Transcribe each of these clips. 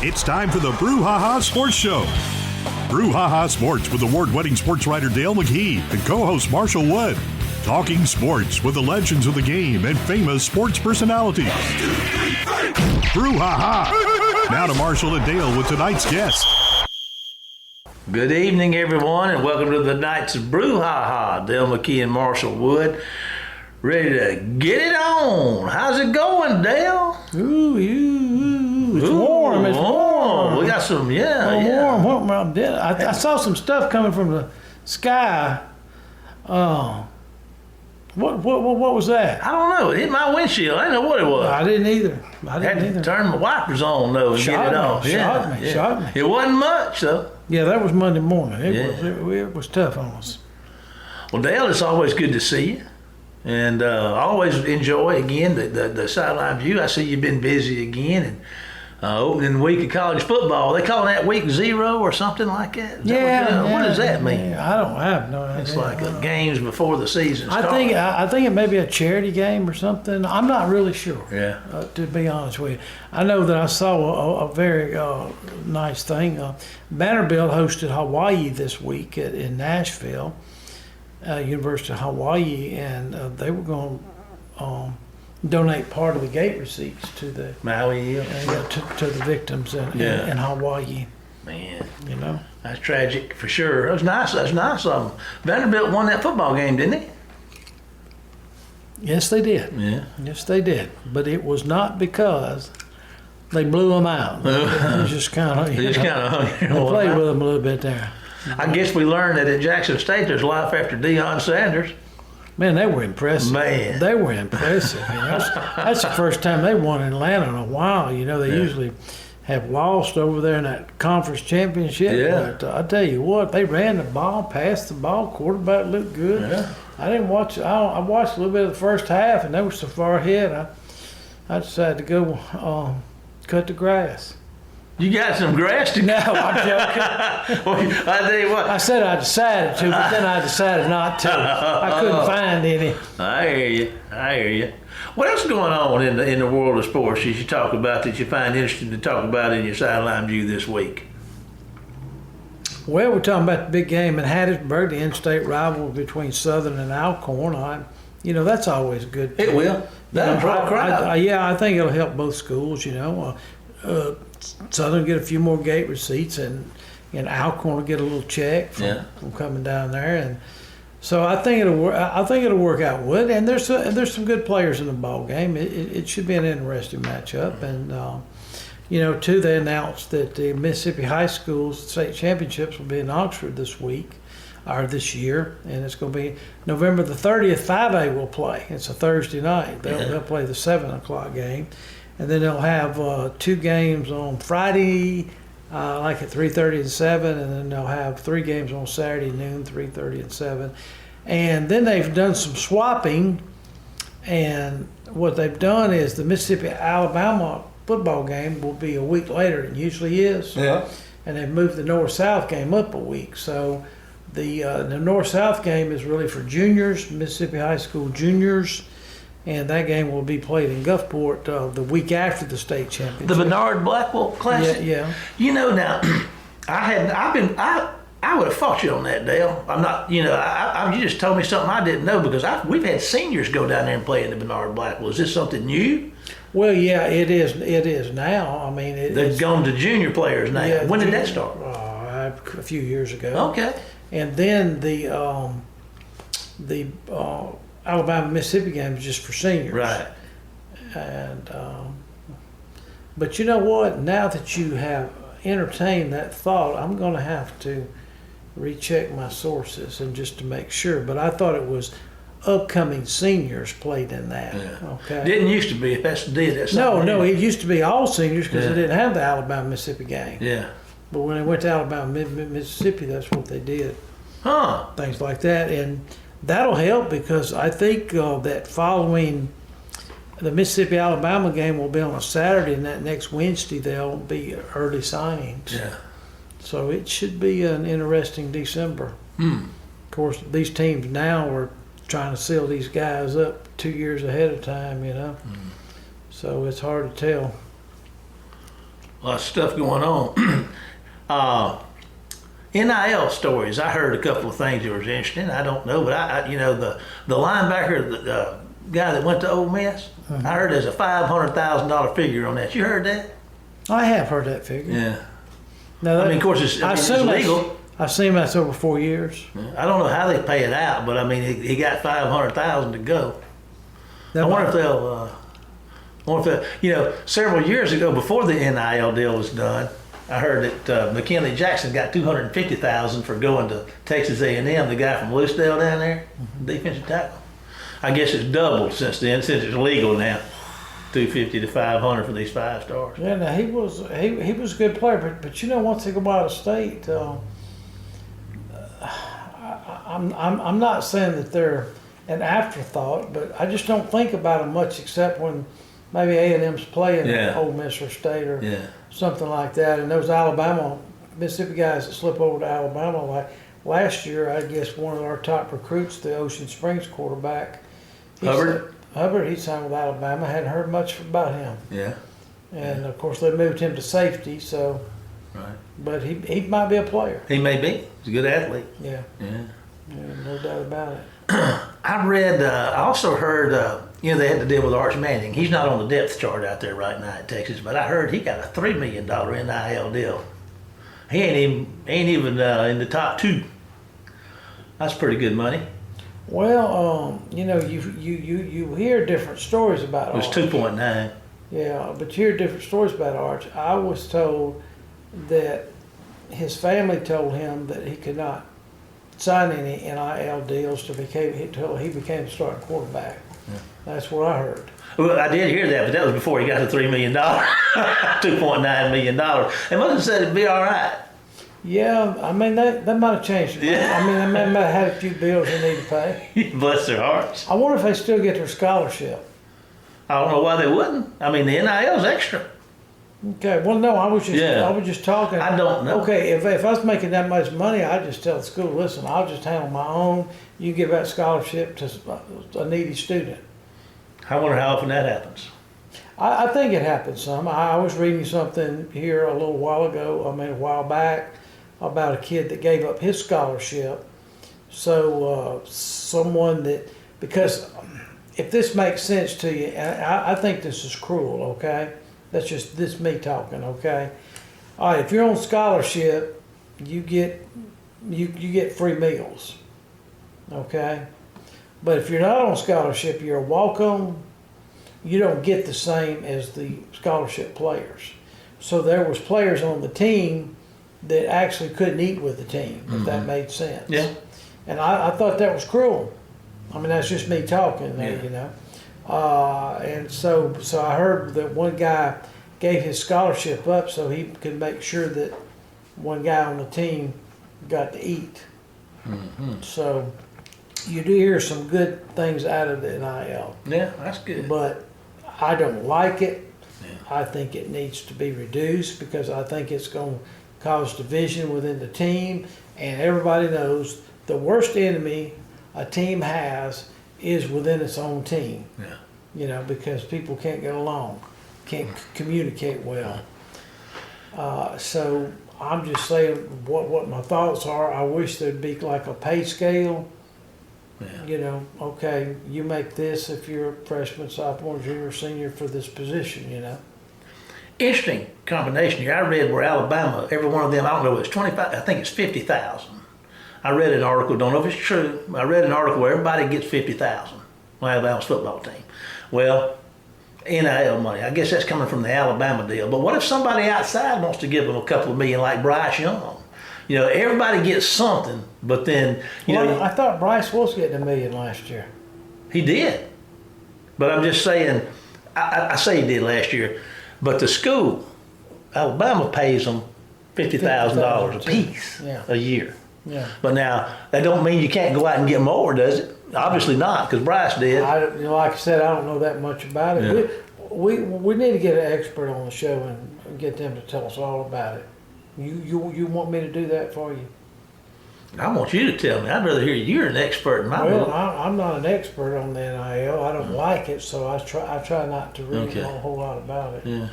It's time for the Brouhaha Sports Show. Brouhaha Sports with award-winning sports writer Dale McKee and co-host Marshall Wood. Talking sports with the legends of the game and famous sports personalities. Brouhaha. Now to Marshall and Dale with tonight's guest. Good evening, everyone, and welcome to the night's Brouhaha. Dale McKee and Marshall Wood. Ready to get it on. How's it going, Dale? It's warm. It's warm. We got some, warm. I saw some stuff coming from the sky. What was that? I don't know. It hit my windshield. I didn't know what it was. I didn't either. Had to turn my wipers on, though, and get it off. Shocked me. It wasn't much, though. Yeah, that was Monday morning. It was tough on us. Well, Dale, it's always good to see you. And I always enjoy, again, the sideline view. I see you've been busy again. And opening week of college football. They call that week 0 or something like that? What does that mean? I have no idea. It's like games before the season starts. I think it may be a charity game or something. I'm not really sure. Yeah. To be honest with you, I know that I saw a very nice thing. Vanderbilt hosted Hawaii this week in Nashville, University of Hawaii, and they were going to donate part of the gate receipts to the Maui, to the victims in Hawaii. Man, you know, that's tragic for sure. It was nice. That's nice of them. Vanderbilt won that football game, didn't they? Yes, they did. Yeah. Yes, they did. But it was not because they blew them out. It was just kind of they played with them a little bit there. I guess we learned that at Jackson State there's life after Deion Sanders. Man, they were impressive. Man. They were impressive. That's the first time they won in Atlanta in a while. You know, they usually have lost over there in that conference championship. Yeah. But I tell you what, they ran the ball, passed the ball, quarterback looked good. Yeah. I didn't watch. I watched a little bit of the first half, and they were so far ahead. I decided to go cut the grass. You got some grass to No, I'm joking. I tell you what. I said I decided to, but then I decided not to. I couldn't find any. I hear you. What else is going on in the world of sports that you talk about that you find interesting to talk about in your sideline view this week? Well, we're talking about the big game in Hattiesburg, the in-state rivalry between Southern and Alcorn. That's always good. It will. That'll draw a crowd. I think it'll help both schools. Southern get a few more gate receipts, and Alcorn will get a little check from coming down there, and so I think it'll work out good. And there's some good players in the ball game. It should be an interesting matchup. And too, they announced that the Mississippi High School state championships will be in Oxford this year, and it's going to be November the 30th. 5A will play. It's a Thursday night. They'll play the 7:00 game. And then they'll have 2 games on Friday, like at 3:30 and 7, and then they'll have 3 games on Saturday noon, 3:30 and 7. And then they've done some swapping, and what they've done is the Mississippi-Alabama football game will be a week later than it usually is. Yeah. And they've moved the North-South game up a week. So the North-South game is really for juniors, Mississippi High School juniors. And that game will be played in Gulfport the week after the state championship. The Bernard Blackwell Classic. Yeah. Now, I would have fought you on that, Dale. I'm not. You just told me something I didn't know because we've had seniors go down there and play in the Bernard Blackwell. Is this something new? Well, yeah, it is. It is now. I mean, they've gone to junior players now. Yeah, when did that start? A few years ago. Okay. And then the Alabama-Mississippi game is just for seniors. Right. And but you know what? Now that you have entertained that thought, I'm going to have to recheck my sources and just to make sure. But I thought it was upcoming seniors played in that. Yeah. Okay. Didn't used to be. If that's No, it used to be all seniors because they didn't have the Alabama-Mississippi game. Yeah. But when they went to Alabama, Mississippi, that's what they did. Huh. Things like that. And that'll help because I think that following the Mississippi-Alabama game will be on a Saturday, and that next Wednesday there'll be early signings. Yeah. So it should be an interesting December. Of course, these teams now are trying to seal these guys up 2 years ahead of time, So it's hard to tell. A lot of stuff going on. NIL stories. I heard a couple of things that was interesting. I don't know, but I the linebacker, the guy that went to Ole Miss, I heard there's a $500,000 figure on that. You heard that? I have heard that figure. Yeah. No, I mean, of course, it's legal. I assume that's over 4 years. I don't know how they pay it out, but I mean, he got $500,000 to go. I wonder if they'll, several years ago, before the NIL deal was done, I heard that McKinley Jackson got $250,000 for going to Texas A&M. The guy from Loosedale down there, defensive tackle. I guess it's doubled since then, since it's legal now. $250 to $500 for these 5 stars. Yeah, now he was a good player, but once they go out of state, I'm not saying that they're an afterthought, but I just don't think about them much except when maybe A&M's playing Ole Miss or State or something like that. And those Mississippi guys that slip over to Alabama, like last year, I guess one of our top recruits, the Ocean Springs quarterback, Hubbard, he signed with Alabama. Hadn't heard much about him. Yeah. And of course they moved him to safety, so. Right. But he might be a player. He may be. He's a good athlete. Yeah. Yeah. Yeah, no doubt about it. I also heard, they had to deal with Arch Manning. He's not on the depth chart out there right now at Texas, but I heard he got a $3 million NIL deal. He ain't even in the top 2. That's pretty good money. Well, you hear different stories about Arch. It was 2.9. Yeah, but you hear different stories about Arch. I was told that his family told him that he could not sign any NIL deals until he became a starting quarterback. Yeah. That's what I heard. Well, I did hear that, but that was before he got the $3 million, $2.9 million. They must have said it'd be all right. Yeah, I mean, that might have changed it. Yeah. I mean, they might have had a few bills they need to pay. Bless their hearts. I wonder if they still get their scholarship. I don't know why they wouldn't. I mean, the NIL's extra. Okay, well, no, I was just talking. I don't know. Okay, if I was making that much money, I'd just tell the school, listen, I'll just handle my own. You give that scholarship to a needy student. I wonder how often that happens. I think it happens some. I was reading something here a while back, about a kid that gave up his scholarship. So someone because if this makes sense to you, and I think this is cruel, okay? This me talking, okay? All right, if you're on scholarship, you get free meals, okay? But if you're not on scholarship, you're a walk-on, you don't get the same as the scholarship players. So there was players on the team that actually couldn't eat with the team, if that made sense. Yeah. And I thought that was cruel. I mean, that's just me talking there, And so I heard that one guy gave his scholarship up so he could make sure that one guy on the team got to eat. Mm-hmm. So you do hear some good things out of the NIL. Yeah, that's good. But I don't like it. Yeah. I think it needs to be reduced because I think it's going to cause division within the team. And everybody knows the worst enemy a team has is within its own team. Yeah. Because people can't get along, can't communicate well. So I'm just saying what my thoughts are. I wish there'd be like a pay scale. Yeah. Okay, you make this if you're a freshman, sophomore, junior, senior for this position, Interesting combination here. I read where Alabama, every one of them, I don't know, it's 25, I think it's 50,000. I read an article, don't know if it's true, I read an article where everybody gets 50,000 on Alabama's football team. Well, NIL money, I guess that's coming from the Alabama deal. But what if somebody outside wants to give them a couple of million like Bryce Young? Everybody gets something, but then, I thought Bryce was getting $1 million last year. He did. But I'm just saying, I say he did last year, but the school, Alabama pays them $50,000 a piece a year. Yeah. But now, that don't mean you can't go out and get more, does it? Obviously not, because Bryce did. Like I said, I don't know that much about it. Yeah. We need to get an expert on the show and get them to tell us all about it. You want me to do that for you? I want you to tell me. I'd rather hear you're an expert in my book. Well, I'm not an expert on the NIL. I don't like it, so I try not to read a whole lot about it. Yeah.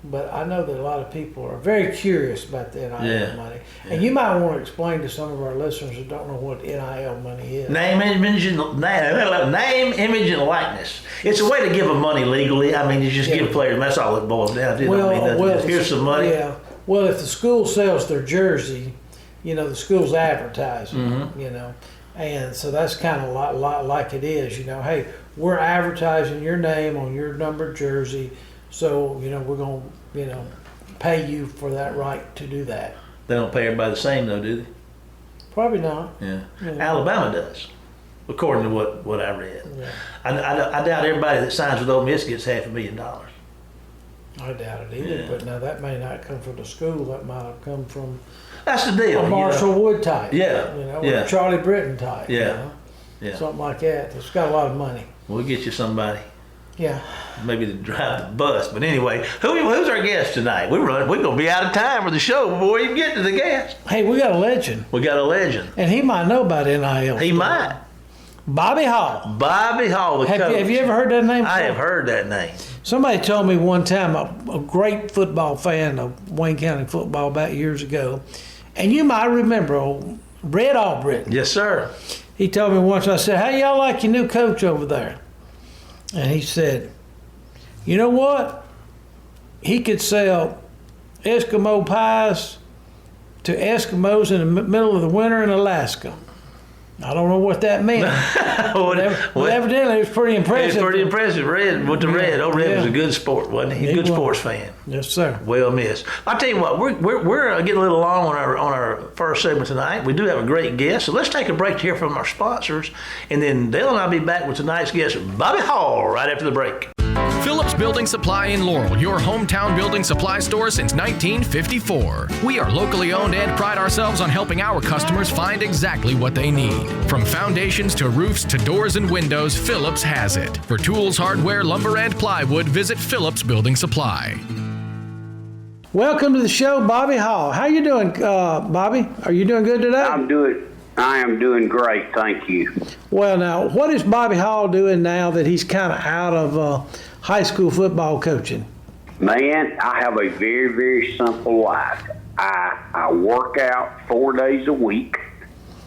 but I know that a lot of people are very curious about the NIL money. Yeah. And you might want to explain to some of our listeners who don't know what NIL money is. Name, image, and likeness. It's a way to give them money legally. I mean, you just give players, and that's all it boils down to. Here's some money. Yeah. Well, if the school sells their jersey, the school's advertising, and so that's kind of like it is, hey, we're advertising your name on your numbered jersey, so, we're going to, pay you for that right to do that. They don't pay everybody the same, though, do they? Probably not. Yeah. Alabama does, according to what I read. Yeah. I doubt everybody that signs with Ole Miss gets $500,000. I doubt it either, but now that may not come from the school. That might have come from that's the deal. A Marshall Wood type. Yeah. Or a Charlie Britton type. Yeah. Yeah. Something like that. It's got a lot of money. We'll get you somebody. Yeah. Maybe to drive the bus. But anyway, who's our guest tonight? We're going to be out of time for the show before we even get to the guest. Hey, we got a legend. And he might know about NIL. He might. Bobby Hall. Bobby Hall, the coach. Have you ever heard that name before? I have heard that name. Somebody told me one time, a great football fan of Wayne County football about years ago, and you might remember old Red Albritton. Yes, sir. He told me once, I said, how y'all like your new coach over there? And he said, you know what? He could sell Eskimo pies to Eskimos in the middle of the winter in Alaska. I don't know what that meant. But evidently, it was pretty impressive. It was pretty impressive. Red went to Red. Oh, Red was a good sport, wasn't he? Good sports fan. Yes, sir. Well missed. I'll tell you what, we're getting a little long on our first segment tonight. We do have a great guest, so let's take a break to hear from our sponsors, and then Dale and I'll be back with tonight's guest, Bobby Hall, right after the break. Phillips Building Supply in Laurel, your hometown building supply store since 1954. We are locally owned and pride ourselves on helping our customers find exactly what they need. From foundations to roofs to doors and windows, Phillips has it. For tools, hardware, lumber, and plywood, visit Phillips Building Supply. Welcome to the show, Bobby Hall. How you doing, Bobby? Are you doing good today? I am doing great, thank you. Well, now, what is Bobby Hall doing now that he's kind of out of high school football coaching? Man, I have a very, very simple life. I work out 4 days a week,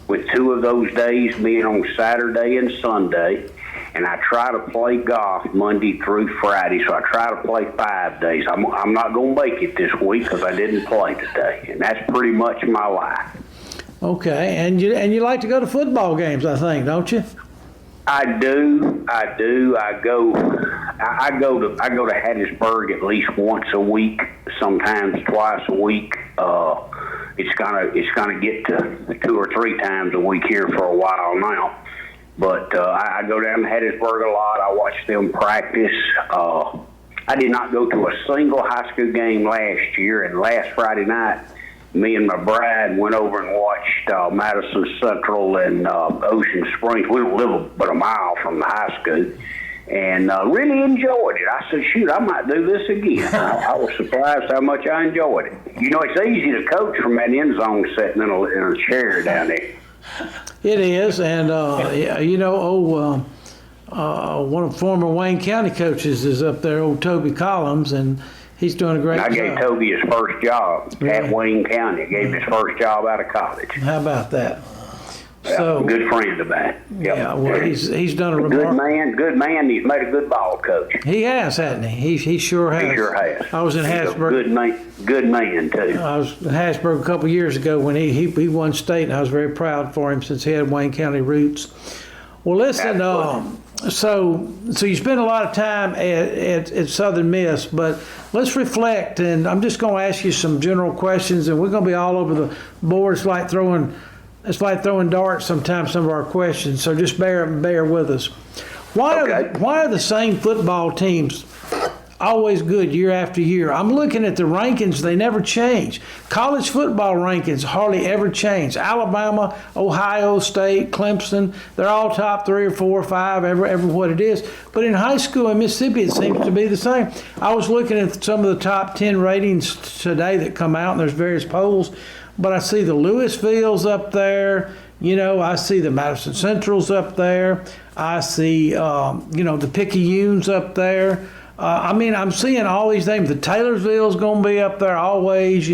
with 2 of those days being on Saturday and Sunday, and I try to play golf Monday through Friday, so I try to play 5 days. I'm not going to make it this week because I didn't play today, and that's pretty much my life. Okay, and you like to go to football games, I think, don't you? I do. I go to Hattiesburg at least once a week, sometimes twice a week. It's gonna get to 2 or 3 times a week here for a while now. But I go down to Hattiesburg a lot. I watch them practice. I did not go to a single high school game last year, and last Friday night, me and my bride went over and watched Madison Central and Ocean Springs. We don't live but a mile from the high school, and really enjoyed it. I said, shoot, I might do this again. I was surprised how much I enjoyed it. It's easy to coach from that end zone sitting in a chair down there. It is, and one of the former Wayne County coaches is up there, old Toby Collins, and he's doing a great job. I gave Toby his first job at Wayne County. I gave him his first job out of college. How about that? Yeah, So good friend of mine. Yep. Yeah, well, he's done a good man. He's made a good ball coach. He has, hasn't he? He sure has. He sure has. I was in Hattiesburg. Good man too. I was in Hattiesburg a couple of years ago when he won state, and I was very proud for him since he had Wayne County roots. Well, listen, so you spend a lot of time at Southern Miss, but let's reflect, and I'm just going to ask you some general questions, and we're going to be all over the board. It's like throwing darts sometimes, some of our questions, so just bear with us. Why are the same football teams always good year after year? I'm looking at the rankings, they never change. College football rankings hardly ever change. Alabama, Ohio State, Clemson, they're all top 3 or 4 or 5, every what it is. But in high school in Mississippi, it seems to be the same. I was looking at some of the top 10 ratings today that come out, and there's various polls, but I see the Louisville's up there. I see the Madison Central's up there. I see, the Picayune's up there. I'm seeing all these names. The Taylorsville's going to be up there always,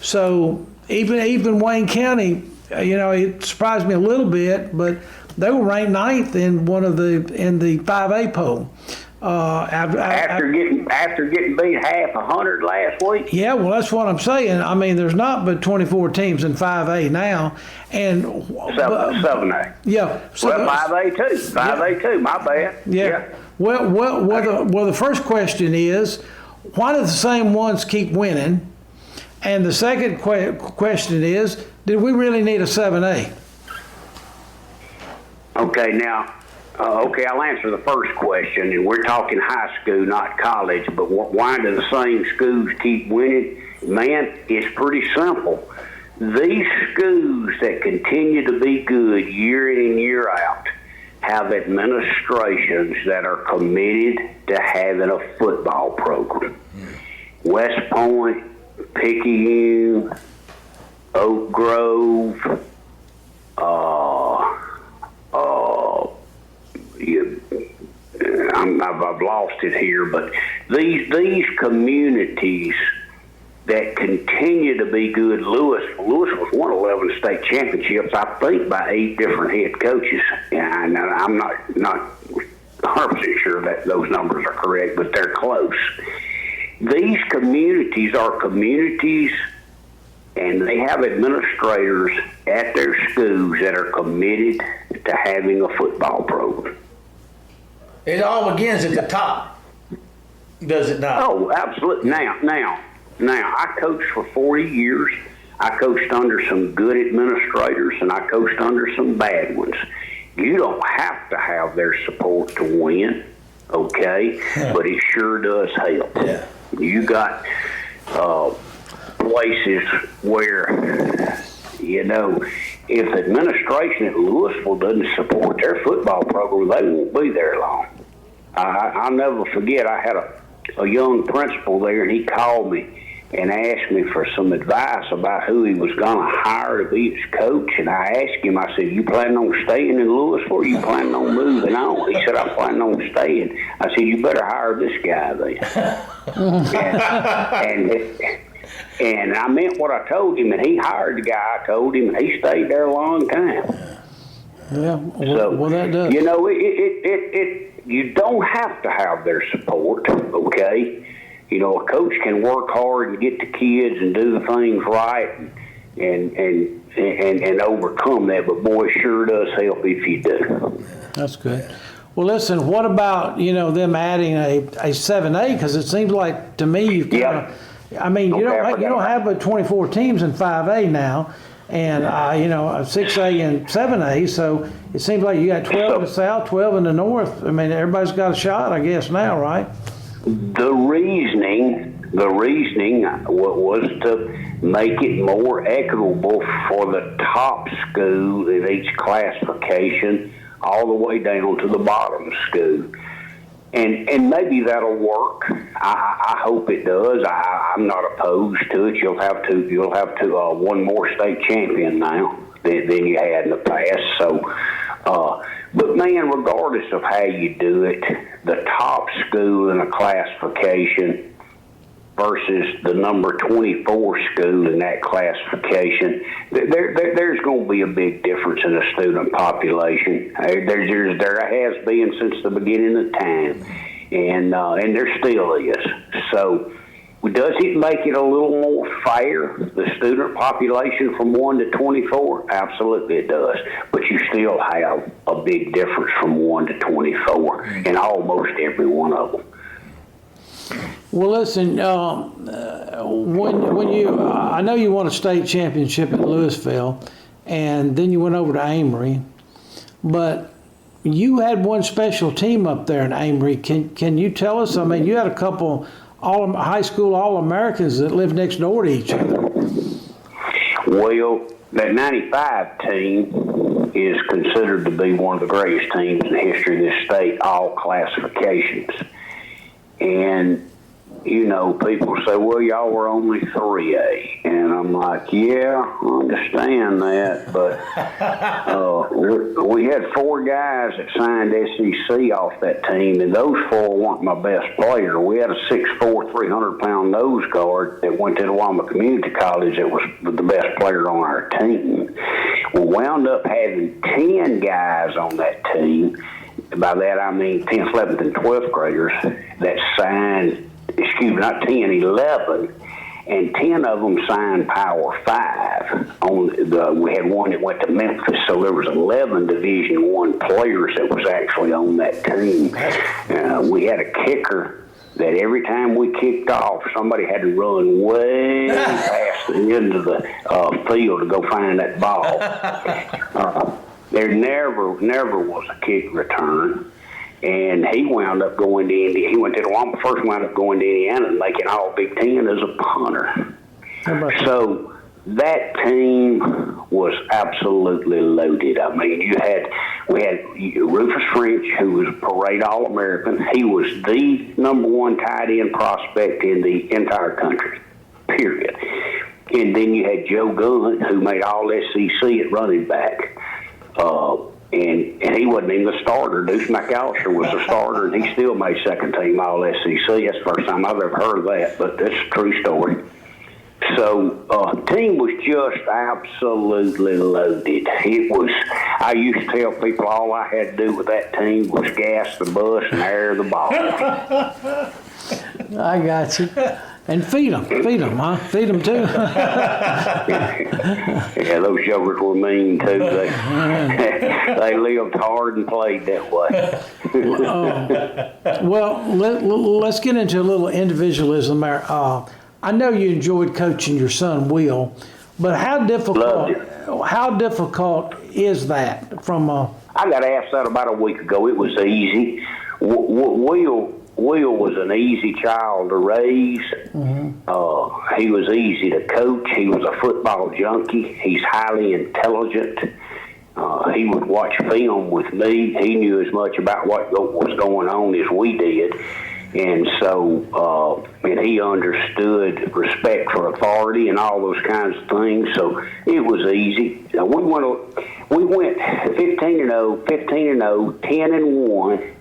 So even Wayne County, it surprised me a little bit, but they were ranked 9th in the 5A poll. After getting beat 100 last week. Yeah, well, that's what I'm saying. There's not but 24 teams in 5A now, and 7A. Yeah, well, 5A too. 5A too. My bad. Yeah. Well, the first question is, why do the same ones keep winning? And the second question is, did we really need a 7A? Okay, now. I'll answer the first question, and we're talking high school, not college, but why do the same schools keep winning? Man, it's pretty simple. These schools that continue to be good year in and year out have administrations that are committed to having a football program. West Point, Picayune, Oak Grove, I've lost it here, but these communities that continue to be good. Lewis was won 11 state championships, I think, by 8 different head coaches, and I'm not 100% sure that those numbers are correct, but they're close. These communities are communities, and they have administrators at their schools that are committed to having a football program. It all begins at the top, does it not? Oh, absolutely. Now, I coached for 40 years. I coached under some good administrators, and I coached under some bad ones. You don't have to have their support to win, okay? But it sure does help. Yeah. You got places where, if the administration at Louisville doesn't support their football program, they won't be there long. I'll never forget, I had a young principal there, and he called me and asked me for some advice about who he was going to hire to be his coach. And I asked him, I said, you planning on staying in Louisville, or you planning on moving on? He said, I'm planning on staying. I said, you better hire this guy then. And I meant what I told him, and he hired the guy I told him, and he stayed there a long time. Yeah, well, that does. You don't have to have their support, okay? A coach can work hard and get the kids and do the things right and overcome that, but boy, it sure does help if you do. That's good. Well, listen, what about, them adding a 7A? Because it seems like, to me, you've kind of, you don't have but 24 teams in 5A now, and 6A and 7A. So it seems like you got 12 in the south, 12 in the north. Everybody's got a shot, I guess, now, right? The reasoning was to make it more equitable for the top school in each classification, all the way down to the bottom school. And maybe that'll work. I hope it does. I'm not opposed to it. You'll have to one more state champion now than you had in the past. So, but man, regardless of how you do it, the top school in a classification versus the number 24 school in that classification, there's going to be a big difference in the student population. There has been since the beginning of time, and there still is. So does it make it a little more fair, the student population from 1 to 24? Absolutely it does. But you still have a big difference from 1 to 24 in almost every one of them. Well, listen, when you, I know you won a state championship at Louisville, and then you went over to Amory, but you had one special team up there in Amory. Can you tell us? You had a couple high school All-Americans that lived next door to each other. Well, that 95 team is considered to be one of the greatest teams in the history of this state, all classifications. And, people say, well, y'all were only 3A. And I'm like, yeah, I understand that. But we had 4 guys that signed SEC off that team, and those 4 weren't my best player. We had a 6'4", 300-pound nose guard that went to Itawamba Community College that was the best player on our team. We wound up having 10 guys on that team. By that I mean 10th, 11th, and 12th graders that signed, not 10, 11, and 10 of them signed Power 5. We had one that went to Memphis, so there was 11 Division I players that was actually on that team. We had a kicker that every time we kicked off, somebody had to run way past the end of the field to go find that ball. There never was a kick return. And he wound up going to Indiana. He went to Itawamba first, wound up going to Indiana and making all Big Ten as a punter. So that team was absolutely loaded. I mean, we had Rufus French, who was a parade All-American. He was the number 1 tight end prospect in the entire country, period. And then you had Joe Gunn, who made all SEC at running back. And he wasn't even the starter. Deuce McAllister was the starter, and he still made second team All SEC. That's the first time I've ever heard of that, but that's a true story. So the team was just absolutely loaded. I used to tell people all I had to do with that team was gas the bus and air the ball. I got you. And feed them, huh? Feed them too. Yeah, those jokers were mean too. They lived hard and played that way. Well, let's get into a little individualism there. I know you enjoyed coaching your son Will, but how difficult is that from a... I got asked that about a week ago. It was easy. Will was an easy child to raise. Mm-hmm. He was easy to coach. He was a football junkie. He's highly intelligent. He would watch film with me. He knew as much about what was going on as we did. And so, and he understood respect for authority and all those kinds of things. So it was easy. We went 15-0, 10-1.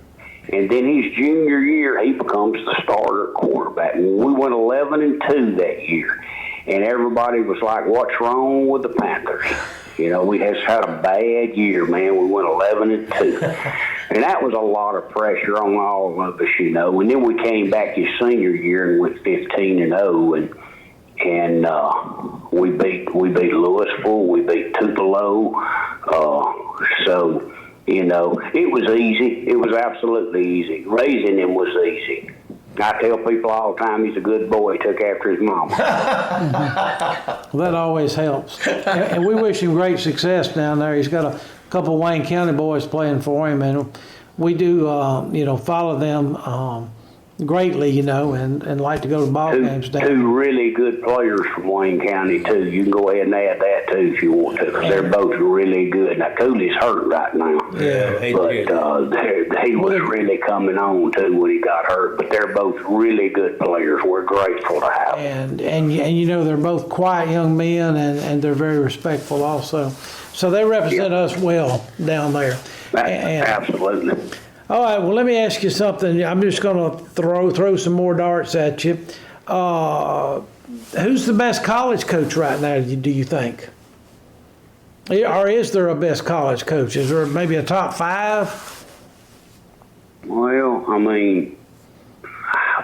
And then his junior year, he becomes the starter quarterback. We went 11-2 that year. And everybody was like, what's wrong with the Panthers? We just had a bad year, man. We went 11-2. And that was a lot of pressure on all of us, And then we came back his senior year and went 15-0. And we beat Louisville. We beat Tupelo. It was easy. It was absolutely easy. Raising him was easy. I tell people all the time he's a good boy. He took after his mama. Well, that always helps. And we wish him great success down there. He's got a couple of Wayne County boys playing for him, and we do, follow them greatly, and like to go to ball games down there. 2 really good players from Wayne County, too. You can go ahead and add that, too, if you want to, because they're both really good. Now, Cooley's hurt right now. Yeah, he was really coming on, too, when he got hurt. But they're both really good players. We're grateful to have them. And they're both quiet young men, and they're very respectful also. So they represent us well down there. Absolutely. All right, well, let me ask you something. I'm just going to throw some more darts at you. Who's the best college coach right now, do you think? Or is there a best college coach? Is there maybe a top 5? Well, I mean,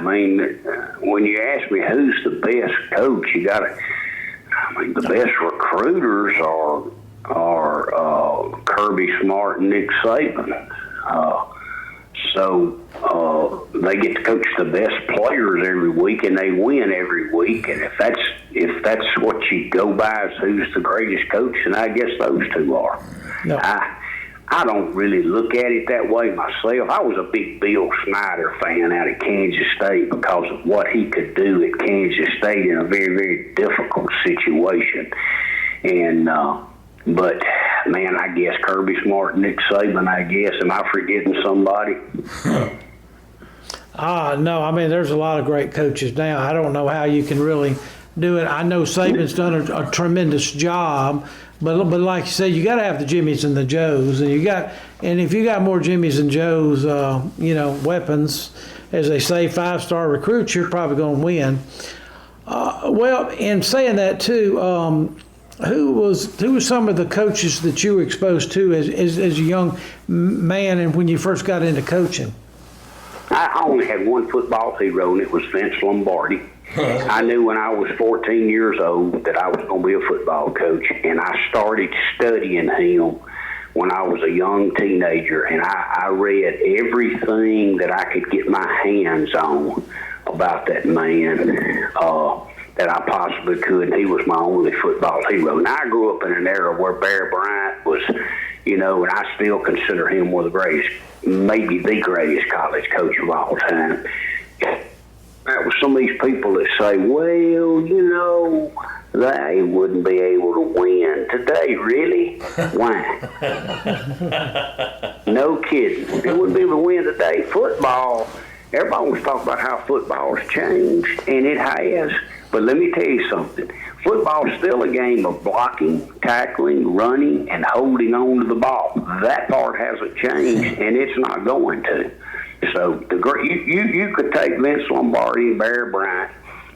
when you ask me who's the best coach, the best recruiters are Kirby Smart and Nick Saban. So they get to coach the best players every week, and they win every week. And if that's what you go by as who's the greatest coach, then I guess those 2 are. No. I don't really look at it that way myself. I was a big Bill Snyder fan out of Kansas State because of what he could do at Kansas State in a very, very difficult situation. And but, man, I guess Kirby Smart, Nick Saban, I guess. Am I forgetting somebody? No, I mean, there's a lot of great coaches now. I don't know how you can really do it. I know Saban's done a tremendous job, but like you said, you got to have the Jimmies and the Joes, and if you got more Jimmies and Joes, weapons, as they say, 5-star recruits, you're probably going to win. Well, in saying that too, who was some of the coaches that you were exposed to as a young man and when you first got into coaching? I only had one football hero, and it was Vince Lombardi. I knew when I was 14 years old that I was going to be a football coach, and I started studying him when I was a young teenager, and I read everything that I could get my hands on about that man that I possibly could, and he was my only football hero. And I grew up in an era where Bear Bryant was, and I still consider him one of the greatest, maybe the greatest college coach of all time. That was some of these people that say, well, they wouldn't be able to win today. Really? Why? No kidding. They wouldn't be able to win today. Football, everybody wants to talk about how football has changed, and it has. But let me tell you something. Football is still a game of blocking, tackling, running, and holding on to the ball. That part hasn't changed, and it's not going to. So you could take Vince Lombardi and Bear Bryant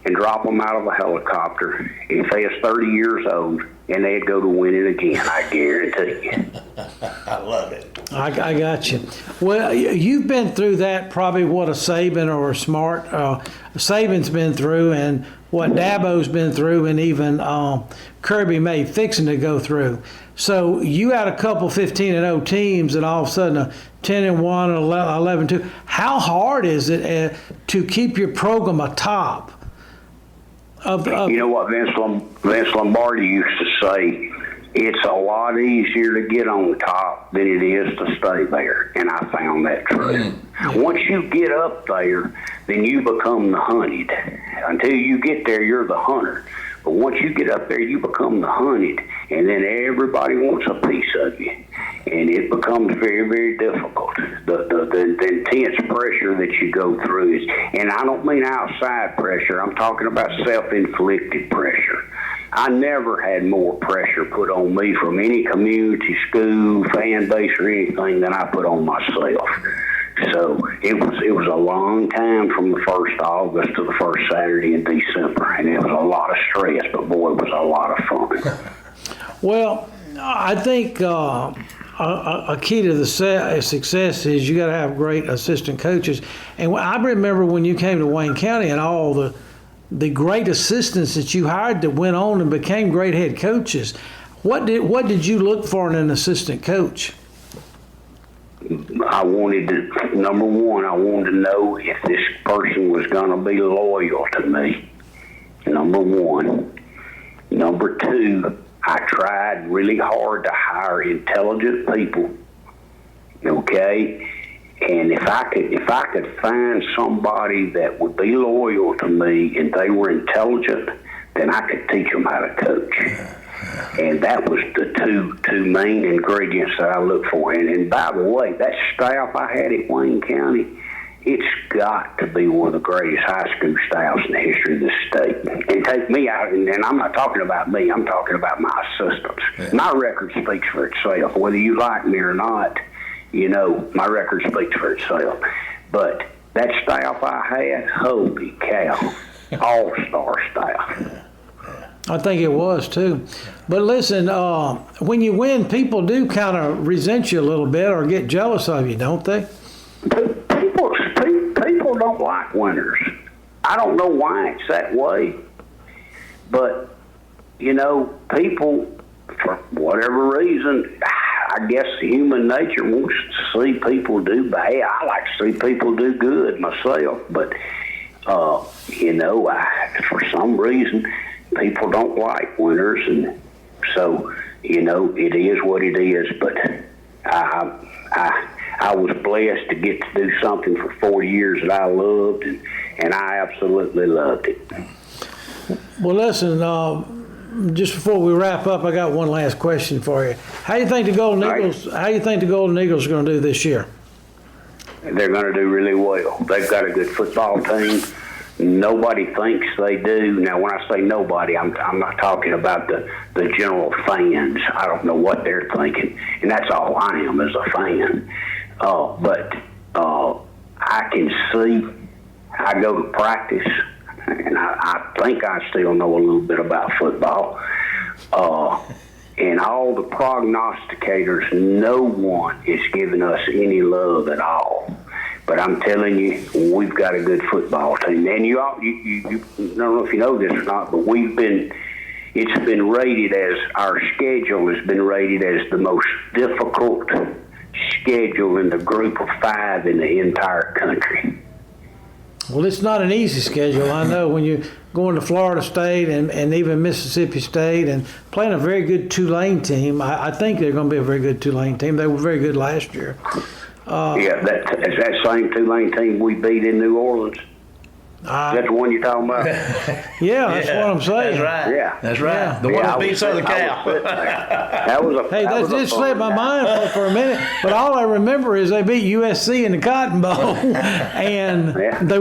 and drop them out of a helicopter if they was 30 years old, and they'd go to winning again, I guarantee you. I love it. I got you. Well, you've been through that, probably what a Saban or a Smart Saban's been through, and what Dabo's been through, and even Kirby May fixing to go through. So you had a couple 15-0 teams, and all of a sudden a 10-1 and 11-2. How hard is it to keep your program atop? You know what Vince Lombardi used to say? It's a lot easier to get on top than it is to stay there, and I found that true. Once you get up there, then you become the hunted. Until you get there, you're the hunter. But once you get up there, you become the hunted, and then everybody wants a piece of you, and it becomes very, very difficult. The intense pressure that you go through is, and I don't mean outside pressure, I'm talking about self-inflicted pressure. I never had more pressure put on me from any community, school, fan base, or anything than I put on myself. So it was a long time from the 1st of August to the first Saturday in December, and it was a lot of stress, but boy, it was a lot of fun. Well, I think a key to the success is you got to have great assistant coaches. And I remember when you came to Wayne County and all the great assistants that you hired that went on and became great head coaches. What did you look for in an assistant coach? Number one, I wanted to know if this person was going to be loyal to me. Number one. Number two, I tried really hard to hire intelligent people. Okay? And if I could find somebody that would be loyal to me and they were intelligent, then I could teach them how to coach. And that was the two main ingredients that I looked for. And by the way, that staff I had at Wayne County, it's got to be one of the greatest high school staffs in the history of this state. And take me out, and I'm not talking about me, I'm talking about my assistants. Yeah. My record speaks for itself. Whether you like me or not, my record speaks for itself. But that staff I had, holy cow, all-star staff. I think it was too. But listen, when you win, people do kind of resent you a little bit or get jealous of you, don't they? People don't like winners. I don't know why it's that way. But, people, for whatever reason, I guess human nature wants to see people do bad. I like to see people do good myself. But, for some reason, people don't like winners, and so it is what it is. But I was blessed to get to do something for 4 years that I loved, and I absolutely loved it. Well, listen, just before we wrap up, I got one last question for you. How do you think the Golden Eagles? How do you think the Golden Eagles are going to do this year? they're going to do really well. They've got a good football team. Nobody thinks they do. Now, when I say nobody, I'm not talking about the general fans. I don't know what they're thinking, and that's all I am as a fan. But I can see. I go to practice, and I think I still know a little bit about football. And all the prognosticators, no one is giving us any love at all. But I'm telling you, we've got a good football team. And you I don't know if you know this or not, but it's been rated as, our schedule has been rated as the most difficult schedule in the group of 5 in the entire country. Well, it's not an easy schedule. I know when you're going to Florida State and even Mississippi State and playing a very good Tulane team. I think they're going to be a very good Tulane team. They were very good last year. Yeah, that same Tulane team we beat in New Orleans. That's the one you're talking about? Yeah, that's what I'm saying. That's right. Yeah. That's right. Yeah. The one that beat Southern Cal. That did slip my mind for a minute, but all I remember is they beat USC in the Cotton Bowl, and they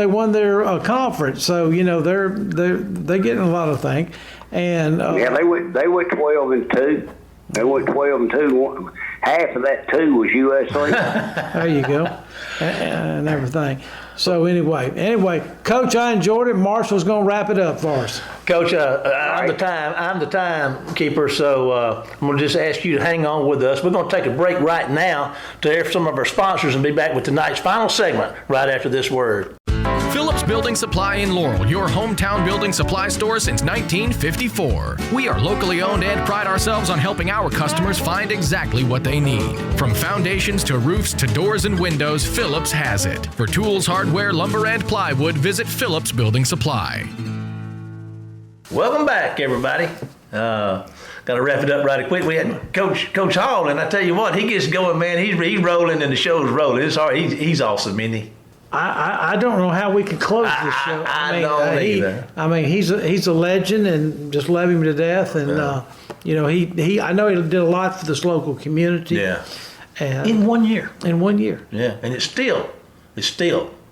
won their conference. So they're getting a lot of things, and they went 12-2. They went 12-2. Half of that 2 was USC. There you go, and everything. So anyway, Coach, I enjoyed it. Marshall's going to wrap it up for us. Coach, I'm the timekeeper, so I'm going to just ask you to hang on with us. We're going to take a break right now to hear from some of our sponsors and be back with tonight's final segment right after this word. Phillips Building Supply in Laurel, your hometown building supply store since 1954. We are locally owned and pride ourselves on helping our customers find exactly what they need. From foundations to roofs to doors and windows, Phillips has it. For tools, hardware, lumber, and plywood, visit Phillips Building Supply. Welcome back, everybody. Got to wrap it up right quick. We had Coach Hall, and I tell you what, he gets going, man. He's rolling, and the show's rolling. It's hard. He's awesome, isn't he? I don't know how we can close this show. I don't either. He's a legend, and just love him to death. And I know he did a lot for this local community. Yeah. And in 1 year. Yeah, and it's still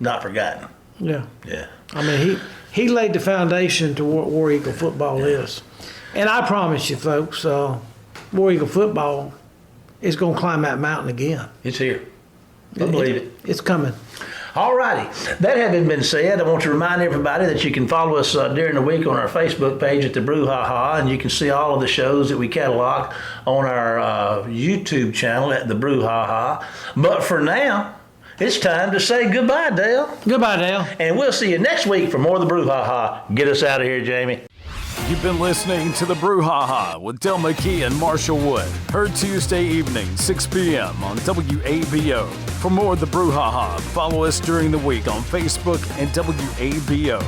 not forgotten. Yeah. Yeah. I mean, he laid the foundation to what War Eagle football is, and I promise you, folks, War Eagle football is going to climb that mountain again. It's here. I believe it. It's coming. All righty. That having been said, I want to remind everybody that you can follow us during the week on our Facebook page at the Brouhaha, and you can see all of the shows that we catalog on our YouTube channel at the Brouhaha. But for now, it's time to say goodbye, Dale. Goodbye, Dale. And we'll see you next week for more of the Brouhaha. Get us out of here, Jamie. You've been listening to the Brouhaha with Dale McKee and Marshall Wood. Heard Tuesday evening, 6 p.m. on WABO. For more of the Brouhaha, follow us during the week on Facebook and WABO.